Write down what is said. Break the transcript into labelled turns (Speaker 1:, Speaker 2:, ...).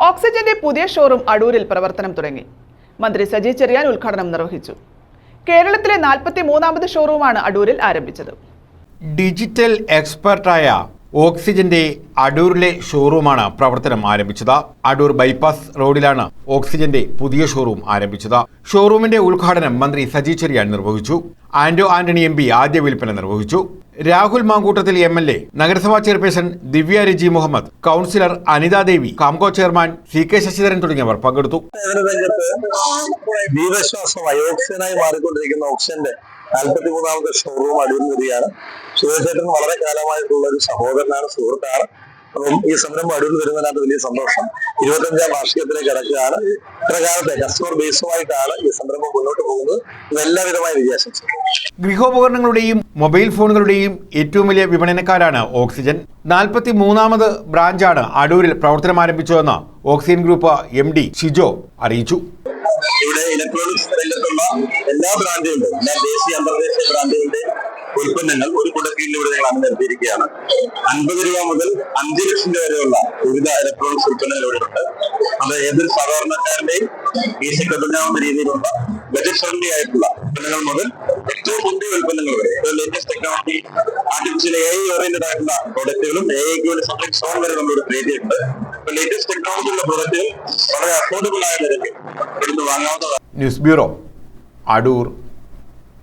Speaker 1: ഓക്സിജന്റെ പുതിയ ഷോറൂം അടൂരിൽ പ്രവർത്തനം തുടങ്ങി. മന്ത്രി സജി ചെറിയാൻ ഉദ്ഘാടനം നിർവഹിച്ചു. കേരളത്തിലെ 43ാമത് ഷോറൂമാണ് അടൂരിൽ ആരംഭിച്ചത്.
Speaker 2: ഡിജിറ്റൽ എക്സ്പെർട്ടായ ഓക്സിജന്റെ അടൂരിലെ ഷോറൂമാണ് പ്രവർത്തനം ആരംഭിച്ചത്. അടൂർ ബൈപ്പാസ് റോഡിലാണ് ഓക്സിജന്റെ പുതിയ ഷോറൂം ആരംഭിച്ചത്. ഷോറൂമിന്റെ ഉദ്ഘാടനം മന്ത്രി സജി ചെറിയാൻ നിർവഹിച്ചു. ആന്റോ ആന്റണി MP ആദ്യ വിൽപ്പന നിർവഹിച്ചു. രാഹുൽ മാങ്കൂട്ടത്തിൽ MLA, നഗരസഭാ ചെയർപേഴ്സൺ ദിവ്യ രജി മുഹമ്മദ്, കൗൺസിലർ അനിതാ ദേവി, കാംകോ ചെയർമാൻ CK ശശിധരൻ തുടങ്ങിയവർ പങ്കെടുത്തു.
Speaker 3: ഓക്സിജനായി മാറിക്കൊണ്ടിരിക്കുന്ന ഓക്സിജന്റെ 43ാമത്തെ ഷോറൂം അടൂരിൽ വരികയാണ്. സുരേഷേട്ടൻ വളരെ കാലമായിട്ടുള്ള ഒരു സഹോദരനാണ്, സുഹൃത്താണ്. അപ്പം ഈ സംരംഭം അടൂരിൽ വരുന്നതിനകത്ത് വലിയ സന്തോഷം. 25ാം വാർഷികത്തിലേക്ക് കിടക്കുകയാണ്. ഇത്ര കാലത്തെ കസ്റ്റമർ ബേസുമായിട്ടാണ് ഈ സംരംഭം മുന്നോട്ട് പോകുന്നത്. എല്ലാവിധമായ വിജയാശംസകൾ.
Speaker 2: ഗൃഹോപകരണങ്ങളുടെയും മൊബൈൽ ഫോണുകളുടെയും ഏറ്റവും വലിയ വിപണനക്കാരാണ് ഓക്സിജൻ. 43ാമത് ബ്രാഞ്ചാണ് അടൂരിൽ പ്രവർത്തനം ആരംഭിച്ചതെന്ന് ഓക്സിജൻ ഗ്രൂപ്പ് MD ഷിജോ അറിയിച്ചു.
Speaker 3: ഇവിടെ ഇലക്ട്രോണിക്സ് രംഗത്തുള്ള എല്ലാ ബ്രാൻഡുകളുടെ, എല്ലാ ദേശീയ അന്തർദേശീയ ബ്രാൻഡുകളുടെ ഉൽപ്പന്നങ്ങൾ ഒരു കുടക്കീഴിൽ ഇവിടെ ഞങ്ങൾ അണിനിരത്തിയിരിക്കുകയാണ്. 50 രൂപ മുതൽ 5 ലക്ഷം രൂപ വരെയുള്ള വിവിധ ഇലക്ട്രോണിക്സ് ഉൽപ്പന്നങ്ങൾ ഇവിടെ ഉണ്ട്. അത് ഏതൊരു സാധാരണക്കാരന്റെയും ഈസിക്ക് ഒതുങ്ങാവുന്ന രീതിയിലുള്ള ബജറ്റ് ഫ്രണ്ട്ലി ആയിട്ടുള്ള ഉൽപ്പന്നങ്ങൾ മുതൽ ഏറ്റവും പുതിയ ഉൽപ്പന്നങ്ങൾ വരെ, latest technology, artificial AI oriented ആയിട്ടുള്ള പ്രോഡക്റ്റുകളും AIക്ക് വേണ്ടി സബ്ജക്ട് സോൺ വരെ നമ്മൾ ക്രിയേറ്റ് ചെയ്തിട്ടുണ്ട്. ലേറ്റസ്റ്റ് ടെക്നോളജിയുള്ള പ്രോഡക്റ്റുകൾ വളരെ അഫോർഡബിൾ ആയ നിരക്കിൽ ഇവിടുന്ന് വാങ്ങാവുന്നതാണ്.
Speaker 2: News bureau, Adoor.